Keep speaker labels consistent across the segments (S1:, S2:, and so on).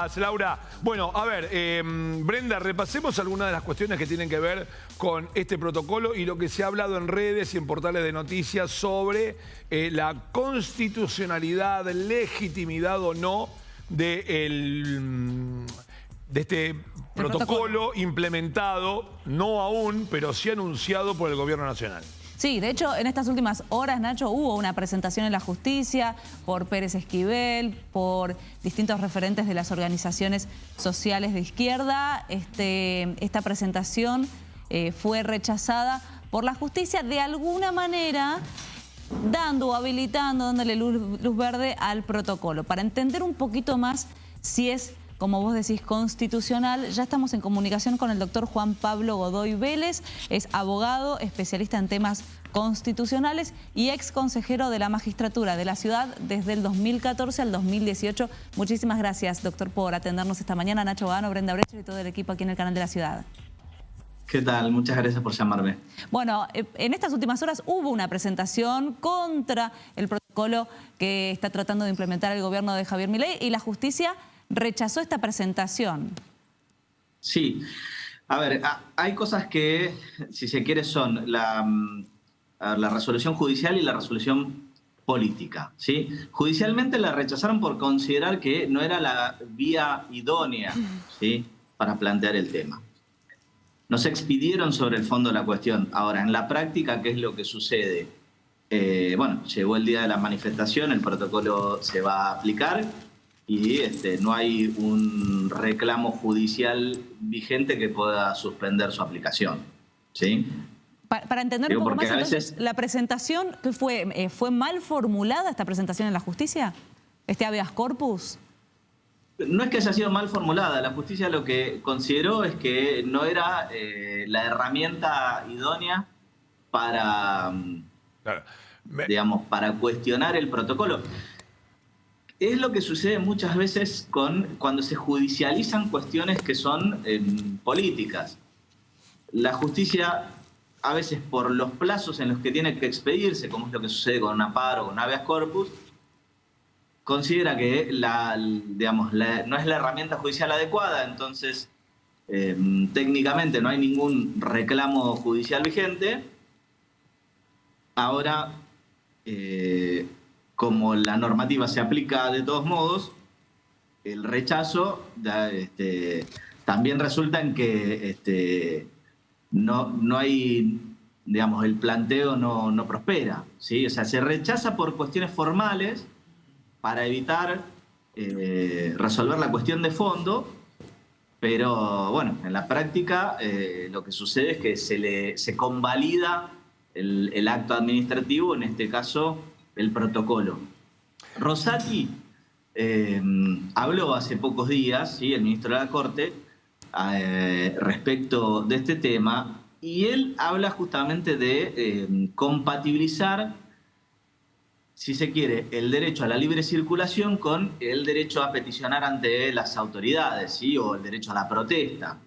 S1: Gracias, Laura. Bueno, a ver, Brenda, repasemos algunas de las cuestiones que tienen que ver con este protocolo y lo que se ha hablado en redes y en portales de noticias sobre la constitucionalidad, legitimidad o no de este protocolo implementado, no aún, pero sí anunciado por el Gobierno Nacional.
S2: Sí, de hecho, en estas últimas horas, Nacho, hubo una presentación en la justicia por Pérez Esquivel, por distintos referentes de las organizaciones sociales de izquierda. Esta presentación fue rechazada por la justicia de alguna manera, dando o habilitando, dándole luz verde al protocolo. Para entender un poquito más si es, como vos decís, constitucional, ya estamos en comunicación con el doctor Juan Pablo Godoy Vélez. Es abogado, especialista en temas constitucionales y ex consejero de la magistratura de la ciudad desde el 2014 al 2018. Muchísimas gracias, doctor, por atendernos esta mañana. Nacho Gano, Brenda Brecher y todo el equipo aquí en el canal de la ciudad.
S3: ¿Qué tal? Muchas gracias por llamarme.
S2: Bueno, en estas últimas horas hubo una presentación contra el protocolo que está tratando de implementar el gobierno de Javier Milei y la justicia rechazó esta presentación.
S3: Sí. A ver, hay cosas que, si se quiere, son la resolución judicial y la resolución política, ¿sí? Judicialmente la rechazaron por considerar que no era la vía idónea, ¿sí?, para plantear el tema. Nos expidieron sobre el fondo de la cuestión. Ahora, en la práctica, ¿qué es lo que sucede? Bueno, llegó el día de la manifestación, el protocolo se va a aplicar y no hay un reclamo judicial vigente que pueda suspender su aplicación, ¿sí?
S2: Para entender un poco más, entonces, la presentación, ¿fue mal formulada esta presentación en la justicia? ¿Este habeas corpus?
S3: No es que haya sido mal formulada. La justicia lo que consideró es que no era la herramienta idónea para, digamos, para cuestionar el protocolo. Es lo que sucede muchas veces cuando se judicializan cuestiones que son políticas. La justicia, a veces por los plazos en los que tiene que expedirse, como es lo que sucede con un amparo o con un habeas corpus, considera que no es la herramienta judicial adecuada, entonces técnicamente no hay ningún reclamo judicial vigente. Ahora, como la normativa se aplica de todos modos, el rechazo también resulta en que no hay, digamos, el planteo no prospera, ¿sí? O sea, se rechaza por cuestiones formales para evitar resolver la cuestión de fondo, pero bueno, en la práctica lo que sucede es que se convalida el acto administrativo, en este caso el protocolo. Rosati habló hace pocos días, ¿sí?, el ministro de la Corte, respecto de este tema, y él habla justamente de compatibilizar, si se quiere, el derecho a la libre circulación con el derecho a peticionar ante las autoridades, ¿sí?, o el derecho a la protesta,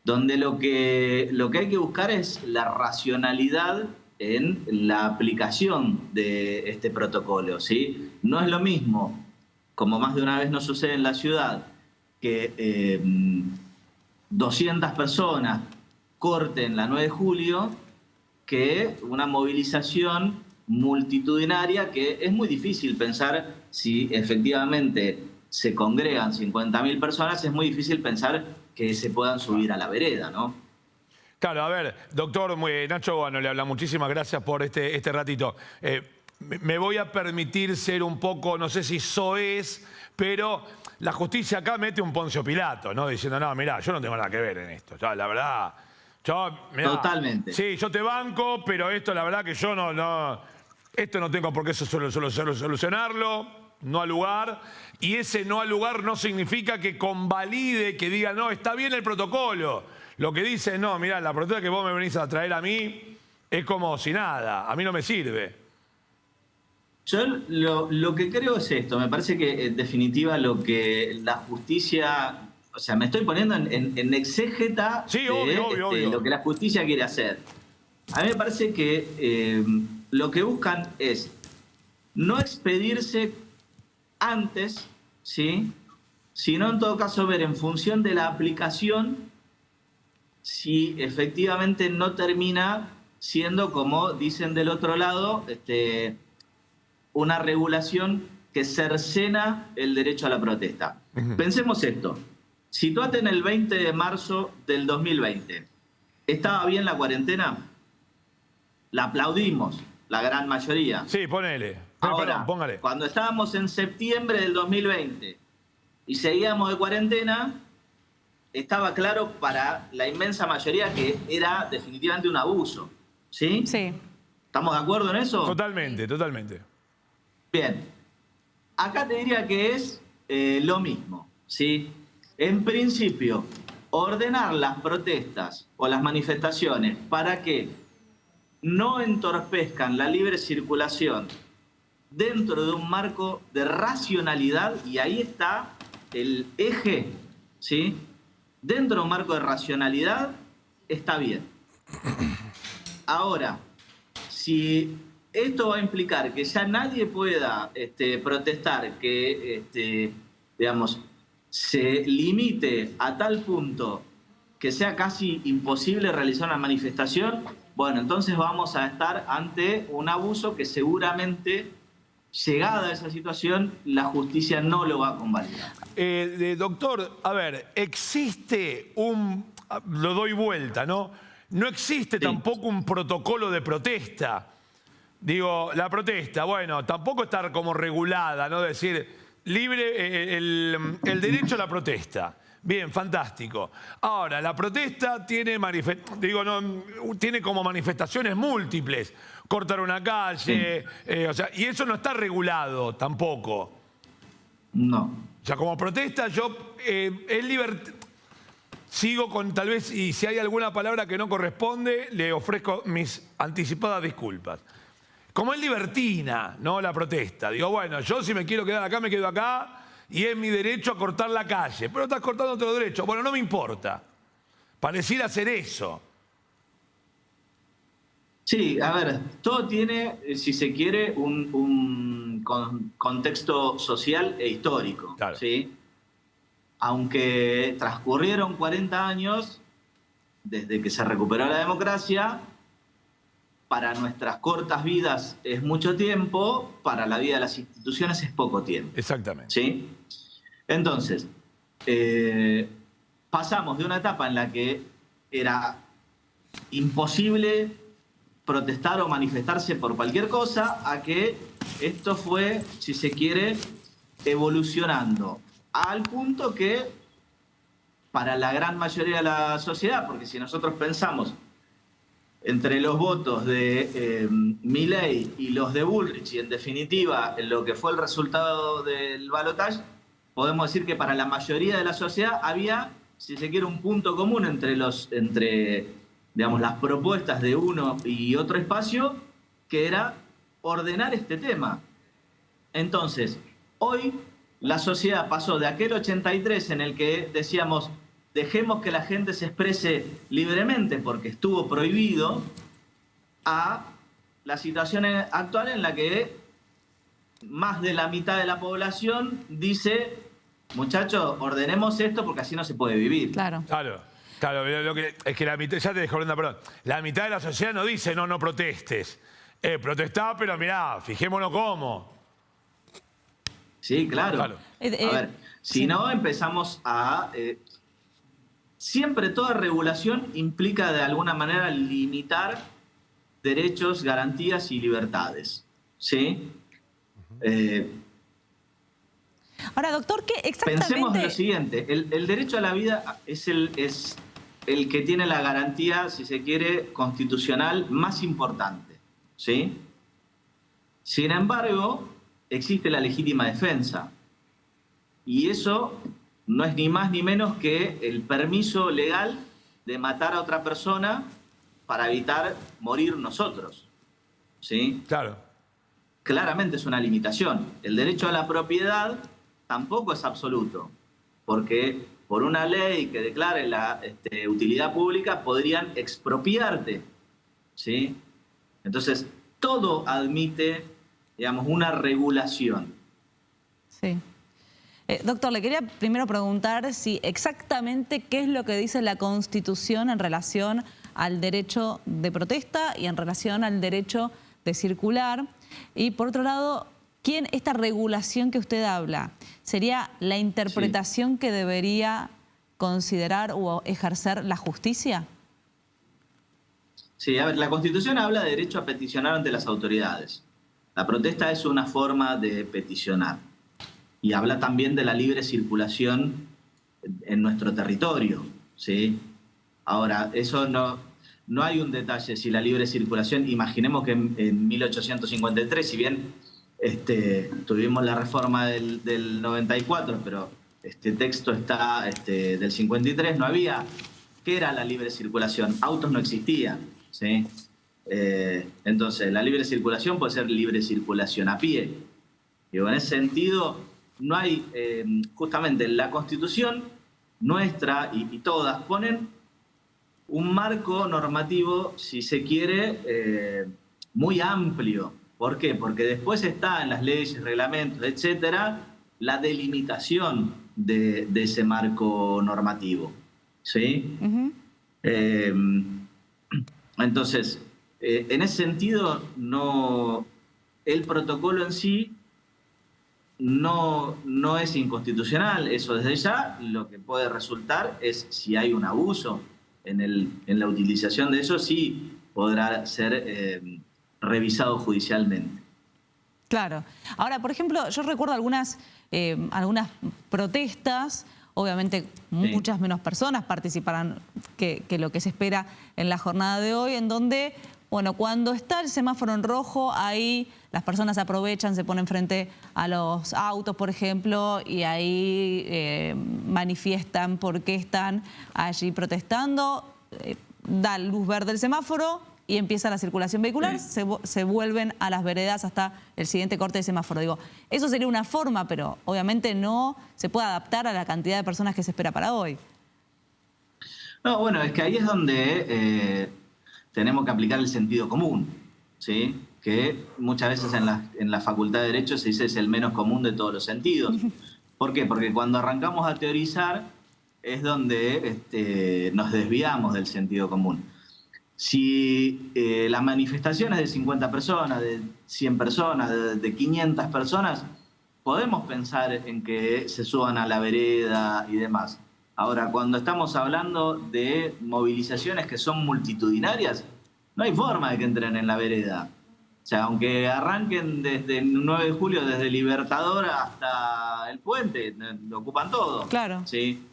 S3: donde lo que hay que buscar es la racionalidad en la aplicación de este protocolo, ¿sí? No es lo mismo, como más de una vez nos sucede en la ciudad, que 200 personas corten la 9 de julio, que una movilización multitudinaria que es muy difícil pensar si efectivamente se congregan 50.000 personas, es muy difícil pensar que se puedan subir a la vereda, ¿no?
S1: Claro, a ver, doctor Nacho Gano le habla, muchísimas gracias por este ratito. Me voy a permitir ser un poco, no sé si soez, pero la justicia acá mete un Poncio Pilato, ¿no? Diciendo, no, mirá, yo no tengo nada que ver en esto, ya, la verdad. Mirá,
S3: totalmente. Sí,
S1: yo te banco, pero esto, la verdad que yo esto no tengo por qué solucionarlo, no al lugar. Y ese no al lugar no significa que convalide, que diga, no, está bien el protocolo. Lo que dice, no, mirá, la protesta que vos me venís a traer a mí es como si nada, a mí no me sirve.
S3: Yo lo que creo es esto, me parece que en definitiva lo que la justicia, o sea, me estoy poniendo en exégeta
S1: sí, obvio.
S3: Lo que la justicia quiere hacer. A mí me parece que lo que buscan es no expedirse antes, ¿sí?, sino en todo caso ver en función de la aplicación si efectivamente no termina siendo, como dicen del otro lado, una regulación que cercena el derecho a la protesta. Pensemos esto. Situate en el 20 de marzo del 2020. ¿Estaba bien la cuarentena? La aplaudimos, la gran mayoría.
S1: Sí, ponele.
S3: Ahora,
S1: Perdón, póngale.
S3: cuando estábamos en septiembre del 2020 y seguíamos de cuarentena, estaba claro para la inmensa mayoría que era definitivamente un abuso. ¿Sí?
S2: Sí.
S3: ¿Estamos de acuerdo en eso?
S1: Totalmente, totalmente.
S3: Bien. Acá te diría que es lo mismo. ¿Sí? En principio, ordenar las protestas o las manifestaciones para que no entorpezcan la libre circulación dentro de un marco de racionalidad, y ahí está el eje, ¿sí? Dentro de un marco de racionalidad está bien. Ahora, si esto va a implicar que ya nadie pueda protestar, que, digamos, se limite a tal punto que sea casi imposible realizar una manifestación, bueno, entonces vamos a estar ante un abuso que seguramente, llegada a esa situación, la justicia no lo va a convalidar.
S1: Doctor, a ver, existe lo doy vuelta, ¿no? No existe tampoco un protocolo de protesta. Digo, la protesta, bueno, tampoco está como regulada, ¿no? Decir, libre el derecho a la protesta. Bien, fantástico. Ahora, la protesta tiene, tiene como manifestaciones múltiples. Cortar una calle, o sea, y eso no está regulado tampoco.
S3: No.
S1: O sea, como protesta yo es libertad. Sigo con tal vez, y si hay alguna palabra que no corresponde, le ofrezco mis anticipadas disculpas. Como es libertina, ¿no? La protesta. Digo, bueno, yo si me quiero quedar acá, me quedo acá, y es mi derecho a cortar la calle. Pero estás cortando otro derecho. Bueno, no me importa. Pareciera ser eso.
S3: Sí, a ver, todo tiene, si se quiere, un contexto social e histórico.
S1: Claro.
S3: ¿Sí? Aunque transcurrieron 40 años desde que se recuperó la democracia, para nuestras cortas vidas es mucho tiempo, para la vida de las instituciones es poco tiempo.
S1: Exactamente.
S3: ¿Sí? Entonces, pasamos de una etapa en la que era imposible protestar o manifestarse por cualquier cosa a que esto fue, si se quiere, evolucionando al punto que para la gran mayoría de la sociedad, porque si nosotros pensamos entre los votos de Milei y los de Bullrich, y en definitiva en lo que fue el resultado del balotaje, podemos decir que para la mayoría de la sociedad había, si se quiere, un punto común entre digamos, las propuestas de uno y otro espacio, que era ordenar este tema. Entonces, hoy la sociedad pasó de aquel 83 en el que decíamos, dejemos que la gente se exprese libremente porque estuvo prohibido, a la situación actual en la que más de la mitad de la población dice, muchachos, ordenemos esto porque así no se puede vivir.
S2: Claro.
S1: Claro, es que la mitad, ya te dejo hablando, perdón. La mitad de la sociedad no dice no protestes. Protestá, pero mirá, fijémonos cómo.
S3: Sí, claro. A ver, si no empezamos a... siempre toda regulación implica de alguna manera limitar derechos, garantías y libertades. ¿Sí?
S2: Ahora, doctor, ¿qué exactamente...?
S3: Pensemos en lo siguiente. El derecho a la vida es el que tiene la garantía, si se quiere, constitucional más importante. ¿Sí? Sin embargo, existe la legítima defensa. Y eso no es ni más ni menos que el permiso legal de matar a otra persona para evitar morir nosotros. ¿Sí?
S1: Claro.
S3: Claramente es una limitación. El derecho a la propiedad tampoco es absoluto, porque por una ley que declare la utilidad pública podrían expropiarte. ¿Sí? Entonces, todo admite, digamos, una regulación.
S2: Sí. Doctor, le quería primero preguntar si exactamente qué es lo que dice la Constitución en relación al derecho de protesta y en relación al derecho de circular. Y por otro lado, esta regulación que usted habla, ¿sería la interpretación que debería considerar o ejercer la justicia?
S3: Sí, a ver, la Constitución habla de derecho a peticionar ante las autoridades. La protesta es una forma de peticionar. Y habla también de la libre circulación en nuestro territorio, ¿sí? Ahora, eso no hay un detalle si la libre circulación, imaginemos que en 1853, si bien tuvimos la reforma del 94, pero este texto está del 53, no había. ¿Qué era la libre circulación? Autos no existían, ¿sí? Entonces, la libre circulación puede ser libre circulación a pie. Y en ese sentido, no hay, justamente la Constitución nuestra y todas ponen un marco normativo, si se quiere, muy amplio. ¿Por qué? Porque después está en las leyes, reglamentos, etcétera, la delimitación de ese marco normativo, ¿sí? Entonces, en ese sentido, el protocolo en sí no es inconstitucional. Eso desde ya lo que puede resultar es si hay un abuso en la utilización de eso, sí podrá ser revisado judicialmente.
S2: Claro. Ahora, por ejemplo, yo recuerdo algunas protestas, obviamente muchas menos personas participarán que lo que se espera en la jornada de hoy, en donde, bueno, cuando está el semáforo en rojo, ahí las personas aprovechan, se ponen frente a los autos, por ejemplo, y ahí manifiestan por qué están allí protestando, da luz verde el semáforo y empieza la circulación vehicular, se vuelven a las veredas hasta el siguiente corte de semáforo. Digo, eso sería una forma, pero obviamente no se puede adaptar a la cantidad de personas que se espera para hoy.
S3: No, bueno, es que ahí es donde tenemos que aplicar el sentido común, ¿sí? Que muchas veces en la Facultad de Derecho se dice es el menos común de todos los sentidos. ¿Por qué? Porque cuando arrancamos a teorizar es donde nos desviamos del sentido común. Si las manifestaciones de 50 personas, de 100 personas, de 500 personas, podemos pensar en que se suban a la vereda y demás. Ahora, cuando estamos hablando de movilizaciones que son multitudinarias, no hay forma de que entren en la vereda. O sea, aunque arranquen desde el 9 de julio, desde Libertador hasta el puente, lo ocupan todo.
S2: Claro.
S3: ¿Sí?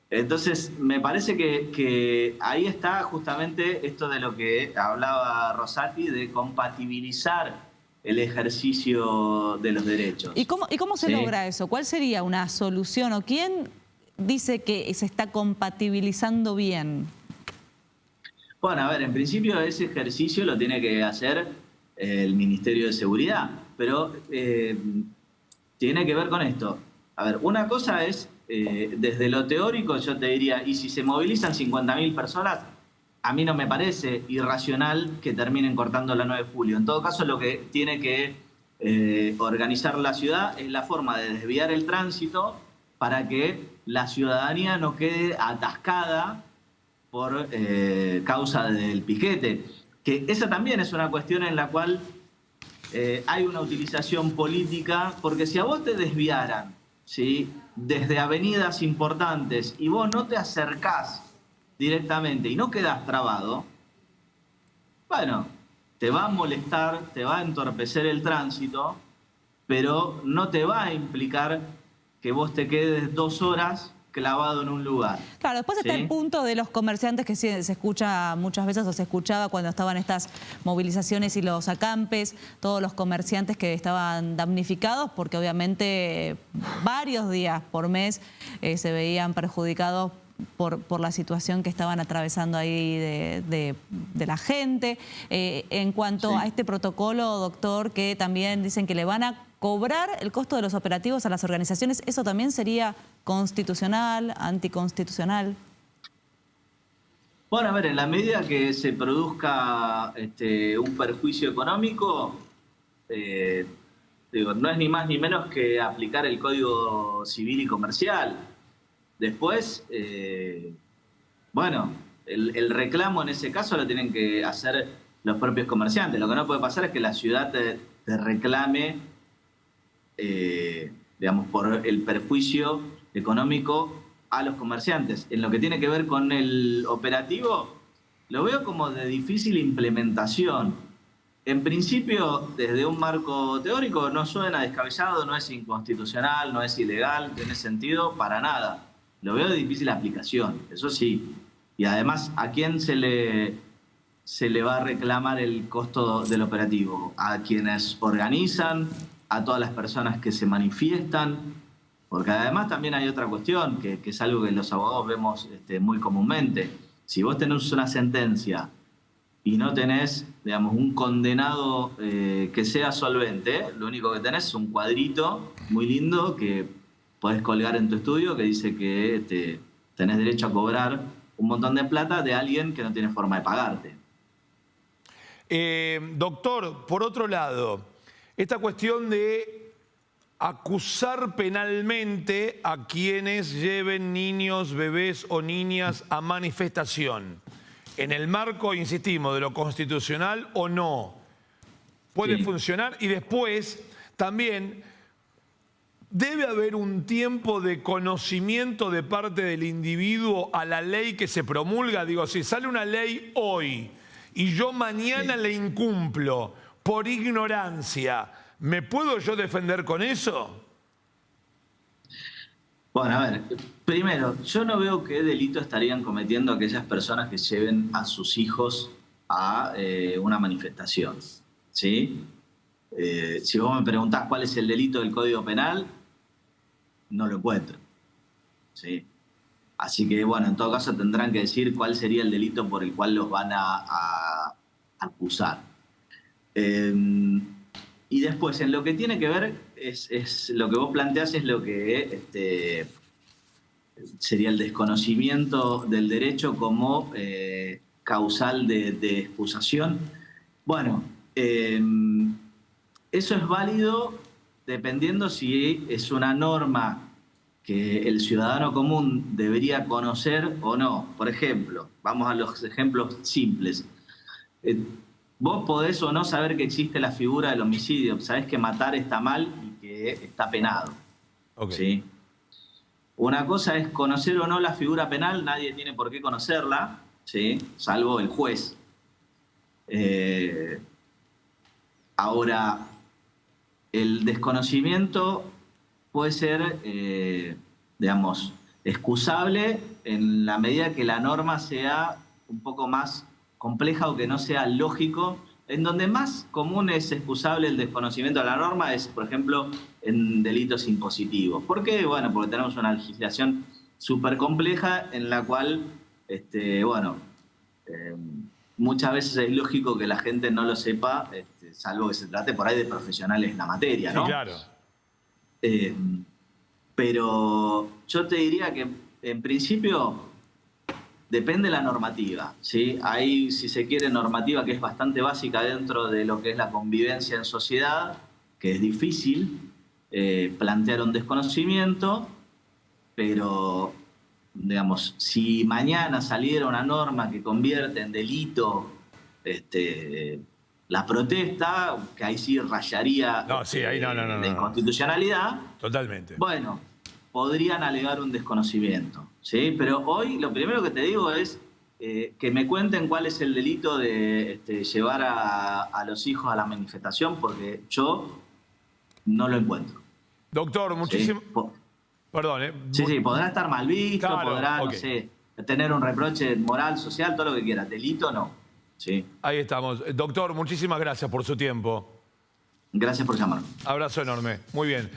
S3: Entonces, me parece que ahí está justamente esto de lo que hablaba Rosati, de compatibilizar el ejercicio de los derechos.
S2: ¿Y cómo se logra eso? ¿Cuál sería una solución? ¿O quién dice que se está compatibilizando bien?
S3: Bueno, a ver, en principio ese ejercicio lo tiene que hacer el Ministerio de Seguridad, pero tiene que ver con esto. A ver, una cosa es, desde lo teórico yo te diría, y si se movilizan 50.000 personas, a mí no me parece irracional que terminen cortando la 9 de julio. En todo caso, lo que tiene que organizar la ciudad es la forma de desviar el tránsito para que la ciudadanía no quede atascada por causa del piquete. Que esa también es una cuestión en la cual hay una utilización política, porque si a vos te desviaran, ¿sí?, desde avenidas importantes y vos no te acercás directamente y no quedás trabado, bueno, te va a molestar, te va a entorpecer el tránsito, pero no te va a implicar que vos te quedes 2 horas clavado en un lugar.
S2: Claro, después está el punto de los comerciantes que se escucha muchas veces, o se escuchaba cuando estaban estas movilizaciones y los acampes, todos los comerciantes que estaban damnificados, porque obviamente varios días por mes se veían perjudicados por la situación que estaban atravesando ahí de la gente. En cuanto a este protocolo, doctor, que también dicen que le van a cobrar el costo de los operativos a las organizaciones, ¿eso también sería constitucional, anticonstitucional?
S3: Bueno, a ver, en la medida que se produzca un perjuicio económico, Digo, no es ni más ni menos que aplicar el Código Civil y Comercial. Después, bueno, el reclamo en ese caso lo tienen que hacer los propios comerciantes. Lo que no puede pasar es que la ciudad te reclame, digamos, por el perjuicio económico a los comerciantes. En lo que tiene que ver con el operativo, lo veo como de difícil implementación. En principio, desde un marco teórico, no suena descabellado, no es inconstitucional, no es ilegal, en ese sentido, para nada. Lo veo de difícil aplicación, eso sí. Y además, ¿a quién se le va a reclamar el costo del operativo? ¿A quienes organizan? ¿A todas las personas que se manifiestan? Porque además también hay otra cuestión, que es algo que los abogados vemos muy comúnmente. Si vos tenés una sentencia y no tenés, digamos, un condenado que sea solvente, lo único que tenés es un cuadrito muy lindo que podés colgar en tu estudio que dice que tenés derecho a cobrar un montón de plata de alguien que no tiene forma de pagarte.
S1: Doctor, por otro lado, esta cuestión de acusar penalmente a quienes lleven niños, bebés o niñas a manifestación. En el marco, insistimos, de lo constitucional o no, puede funcionar. Y después, también, debe haber un tiempo de conocimiento de parte del individuo a la ley que se promulga. Digo, si sale una ley hoy y yo mañana la incumplo por ignorancia, ¿me puedo yo defender con eso?
S3: Bueno, a ver, primero, yo no veo qué delito estarían cometiendo aquellas personas que lleven a sus hijos a una manifestación, ¿sí? Si vos me preguntás cuál es el delito del Código Penal, no lo encuentro, ¿sí? Así que, bueno, en todo caso tendrán que decir cuál sería el delito por el cual los van a acusar. Y después, en lo que tiene que ver, es lo que vos planteás es lo que sería el desconocimiento del derecho como causal de excusación. Bueno, eso es válido dependiendo si es una norma que el ciudadano común debería conocer o no. Por ejemplo, vamos a los ejemplos simples. Vos podés o no saber que existe la figura del homicidio, sabés que matar está mal y que está penado.
S1: Okay.
S3: ¿Sí? Una cosa es conocer o no la figura penal, nadie tiene por qué conocerla, ¿sí? Salvo el juez. Ahora, el desconocimiento puede ser, digamos, excusable en la medida que la norma sea un poco más compleja o que no sea lógico. En donde más común es excusable el desconocimiento de la norma es, por ejemplo, en delitos impositivos. ¿Por qué? Bueno, porque tenemos una legislación súper compleja en la cual, muchas veces es lógico que la gente no lo sepa, salvo que se trate por ahí de profesionales en la materia, ¿no?
S1: Sí, claro.
S3: Pero yo te diría que, en principio, depende de la normativa, ¿sí? Hay, si se quiere, normativa que es bastante básica dentro de lo que es la convivencia en sociedad, que es difícil plantear un desconocimiento, pero, digamos, si mañana saliera una norma que convierte en delito la protesta, que ahí sí rayaría de inconstitucionalidad.
S1: Totalmente.
S3: Bueno, podrían alegar un desconocimiento, ¿sí? Pero hoy lo primero que te digo es que me cuenten cuál es el delito de llevar a los hijos a la manifestación, porque yo no lo encuentro.
S1: Doctor, muchísimo...
S3: ¿Sí?
S1: Perdón,
S3: Sí, podrá estar mal visto,
S1: claro,
S3: podrá, no sé, tener un reproche moral, social, todo lo que quiera. Delito no. ¿Sí?
S1: Ahí estamos. Doctor, muchísimas gracias por su tiempo.
S3: Gracias por llamarme.
S1: Abrazo enorme. Muy bien.